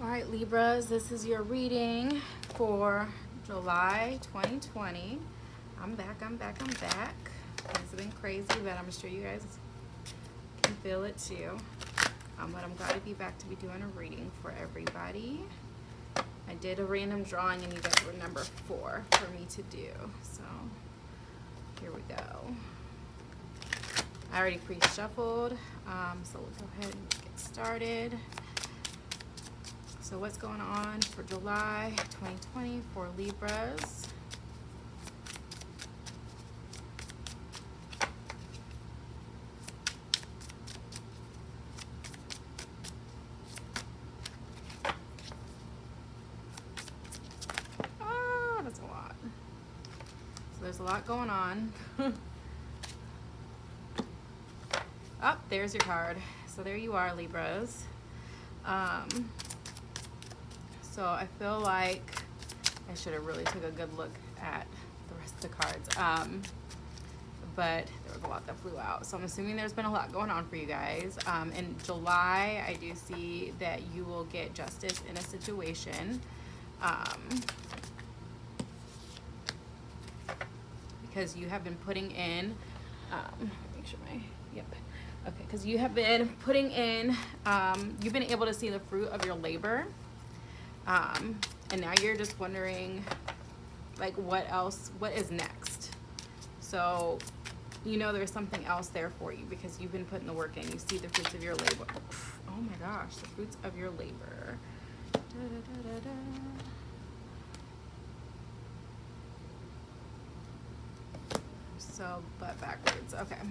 All right, Libras, this is your reading for July 2020. I'm back. Things have been crazy, but I'm sure you guys can feel it too. But I'm glad to be back to be doing a reading for everybody. I did a random drawing and you guys were number 4 for me to do. So here we go. I already pre-shuffled, so we'll go ahead and get started. So what's going on for July 2020 for Libras? Oh, that's a lot. So there's a lot going on. Oh, there's your card. So there you are, Libras. So I feel like I should have really took a good look at the rest of the cards. But there was a lot that flew out. So I'm assuming there's been a lot going on for you guys. In July, I do see that you will get justice in a situation. Because you have been putting in, make sure yep. Okay, because you have been putting in, you've been able to see the fruit of your labor. And now you're just wondering, like, what is next? So, you know there's something else there for you because you've been putting the work in. You see the fruits of your labor. Oh my gosh, the fruits of your labor. Da, da, da, da, da. So, but backwards, okay.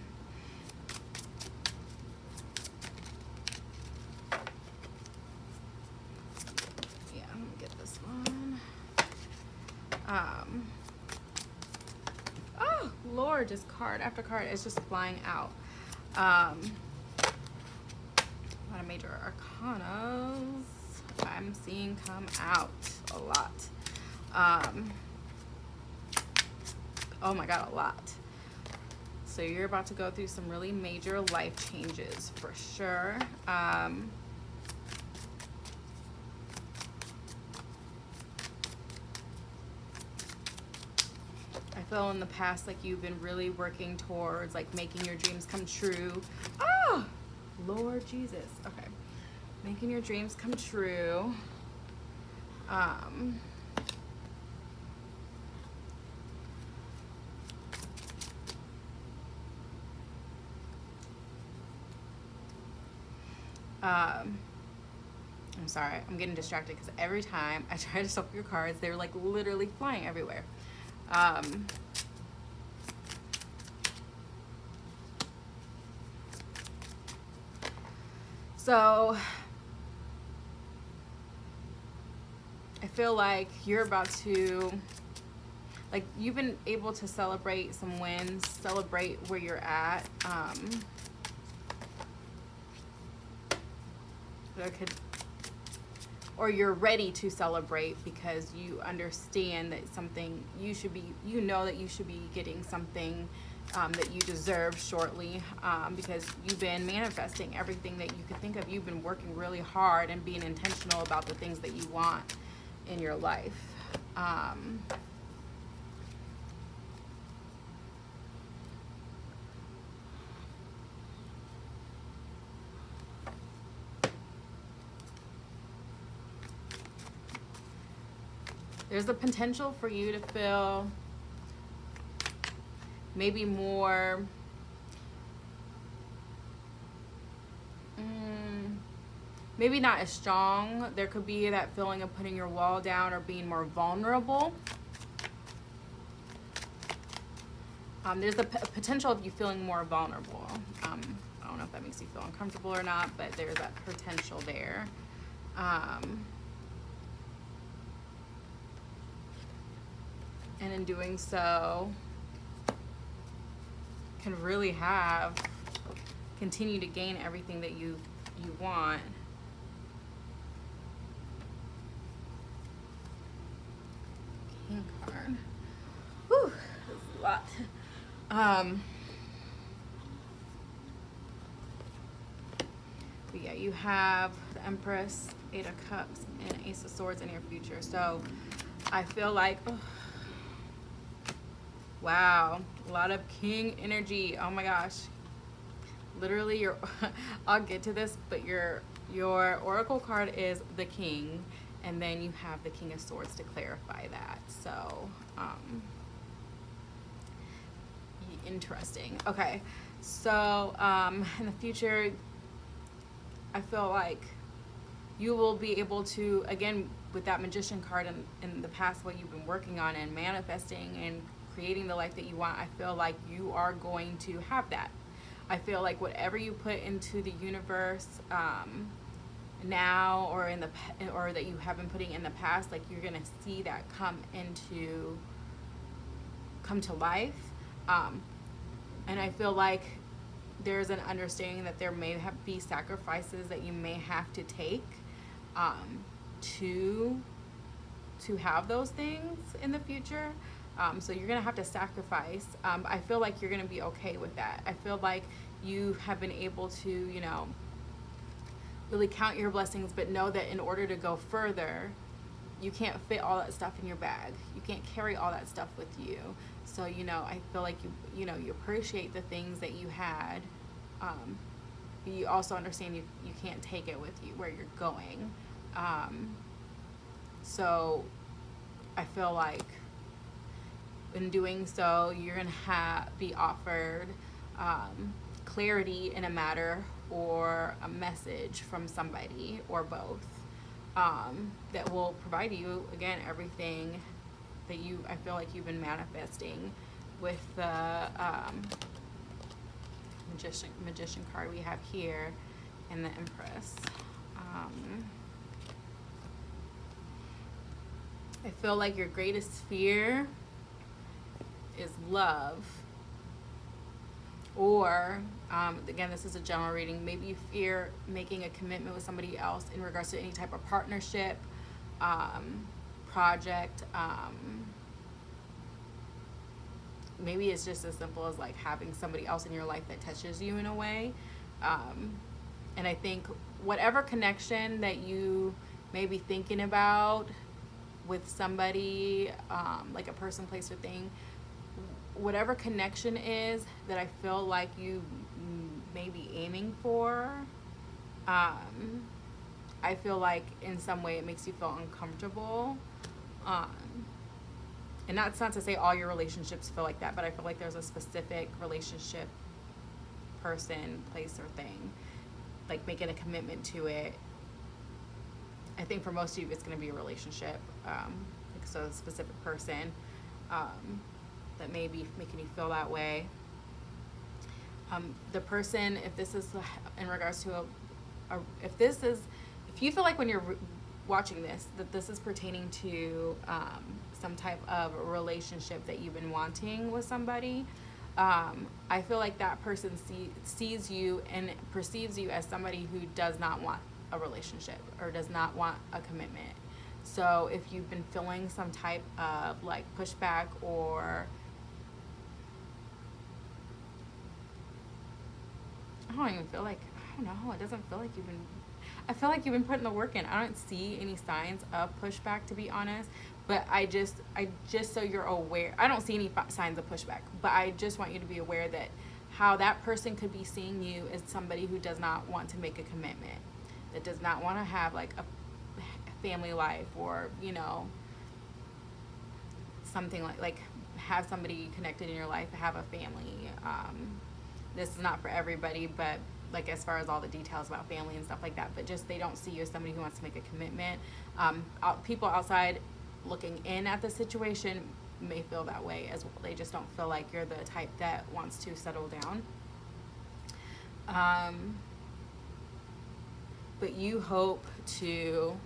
Oh Lord, just card after card is just flying out. A lot of major arcanas I'm seeing come out a lot. Oh my god, a lot. So you're about to go through some really major life changes for sure. I feel in the past like you've been really working towards like making your dreams come true. Oh, Lord Jesus. Okay. Making your dreams come true. I'm sorry, I'm getting distracted because every time I try to shuffle your cards, they're like literally flying everywhere. So I feel like you're about to, like, you've been able to celebrate some wins, celebrate where you're at. Or you're ready to celebrate because you understand that something you should be, you know that you should be getting something that you deserve shortly, because you've been manifesting everything that you could think of. You've been working really hard and being intentional about the things that you want in your life. There's the potential for you to feel maybe more, maybe not as strong. There could be that feeling of putting your wall down or being more vulnerable. There's the potential of you feeling more vulnerable. I don't know if that makes you feel uncomfortable or not, but there's that potential there. And in doing so, can really continue to gain everything that you want. King card. Whew, that's a lot. But yeah, you have the Empress, Eight of Cups, and Ace of Swords in your future. So I feel like, oh, wow, a lot of King energy. Oh my gosh. Literally, your I'll get to this, but your oracle card is the King, and then you have the King of Swords to clarify that. So interesting. Okay, so in the future, I feel like you will be able to, again, with that Magician card in the past, what you've been working on and manifesting and creating the life that you want, I feel like you are going to have that. I feel like whatever you put into the universe now or or that you have been putting in the past, like you're gonna see that come to life. And I feel like there's an understanding that there may be sacrifices that you may have to take to have those things in the future. So you're gonna have to sacrifice. I feel like you're gonna be okay with that. I feel like you have been able to, you know, really count your blessings, but know that in order to go further, you can't fit all that stuff in your bag. You can't carry all that stuff with you. So, you know, I feel like you appreciate the things that you had. But you also understand you can't take it with you where you're going. So I feel like in doing so, you're gonna be offered clarity in a matter or a message from somebody or both that will provide you, again, everything that I feel like you've been manifesting with the magician card we have here and the Empress. I feel like your greatest fear is love, or again, this is a general reading, maybe you fear making a commitment with somebody else in regards to any type of partnership, project. Maybe it's just as simple as like having somebody else in your life that touches you in a way. And I think whatever connection that you may be thinking about with somebody, like a person, place, or thing, whatever connection is that I feel like you may be aiming for, I feel like in some way it makes you feel uncomfortable. And that's not to say all your relationships feel like that, but I feel like there's a specific relationship, person, place, or thing, like making a commitment to it. I think for most of you, it's going to be a relationship. So a specific person that may be making you feel that way. The person, if this is in regards to if you feel like when you're watching this, that this is pertaining to some type of relationship that you've been wanting with somebody, I feel like that person sees you and perceives you as somebody who does not want a relationship or does not want a commitment. So if you've been feeling some type of like pushback, or I don't even feel like, I don't know, it doesn't feel like I feel like you've been putting the work in. I don't see any signs of pushback, to be honest, but I just so you're aware, I don't see any signs of pushback, but I just want you to be aware that how that person could be seeing you as somebody who does not want to make a commitment, that does not want to have like a family life, or, you know, something like have somebody connected in your life, have a family. This is not for everybody, but like as far as all the details about family and stuff like that, but just they don't see you as somebody who wants to make a commitment. People outside looking in at the situation may feel that way as well. They just don't feel like you're the type that wants to settle down. But you hope to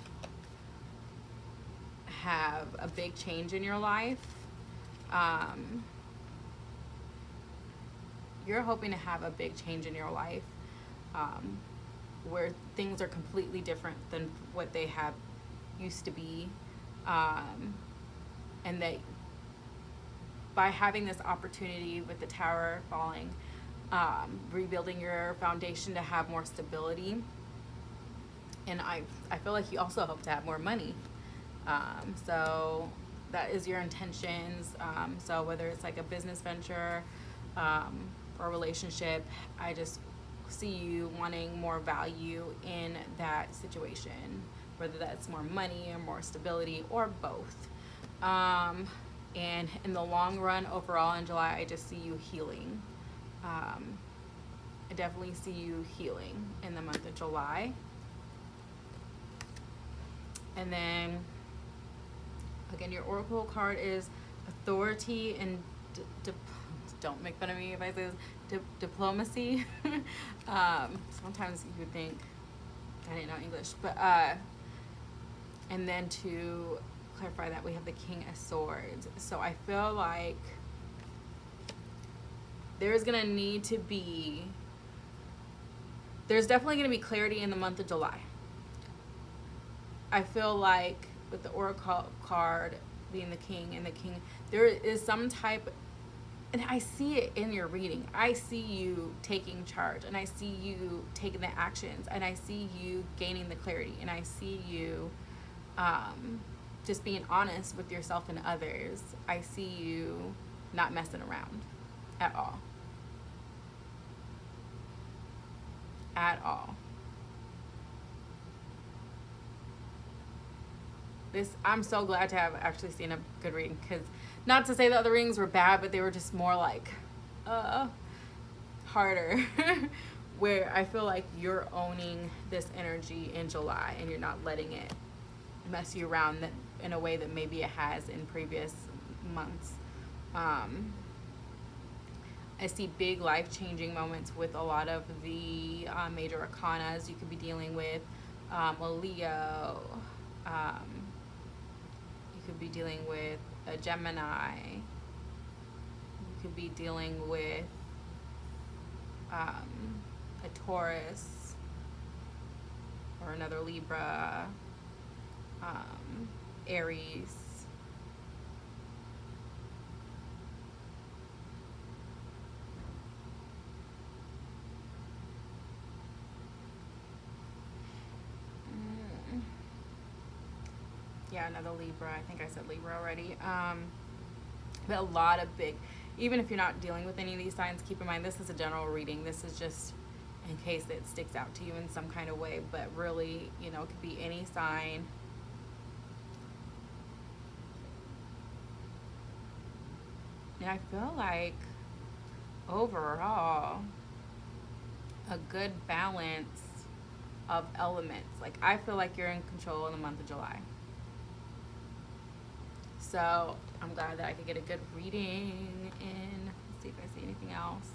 have a big change in your life. You're hoping to have a big change in your life, where things are completely different than what they have used to be, and that by having this opportunity with the Tower falling, rebuilding your foundation to have more stability And I feel like you also hope to have more money. So that is your intentions. So whether it's like a business venture or a relationship, I just see you wanting more value in that situation, whether that's more money or more stability or both. And in the long run, overall in July, I just see you healing. I definitely see you healing in the month of July. And then, again, your oracle card is authority and don't make fun of me if I say this, diplomacy. Sometimes you would think I didn't know English, but and then to clarify that, we have the King of Swords. So I feel like there's definitely gonna be clarity in the month of July. I feel like with the oracle card being the king and the king, there is some type, and I see it in your reading. I see you taking charge, and I see you taking the actions, and I see you gaining the clarity, and I see you just being honest with yourself and others. I see you not messing around at all. At all. I'm so glad to have actually seen a good reading, because not to say the other readings were bad, but they were just more like harder where I feel like you're owning this energy in July and you're not letting it mess you around in a way that maybe it has in previous months. I see big life-changing moments with a lot of the major arcanas. You could be dealing with a Leo. You could be dealing with a Gemini. You could be dealing with a Taurus or another Libra, Aries. Yeah, another Libra. I think I said Libra already. But a lot of big, even if you're not dealing with any of these signs, keep in mind this is a general reading. This is just in case it sticks out to you in some kind of way. But really, it could be any sign. And I feel like overall, a good balance of elements. Like, I feel like you're in control in the month of July. So I'm glad that I could get a good reading in. Let's see if I see anything else.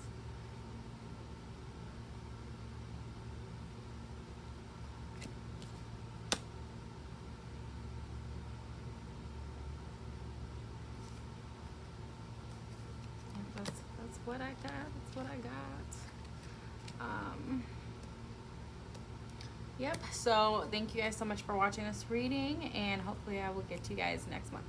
That's what I got. That's what I got. Yep. So thank you guys so much for watching this reading, and hopefully I will get to you guys next month.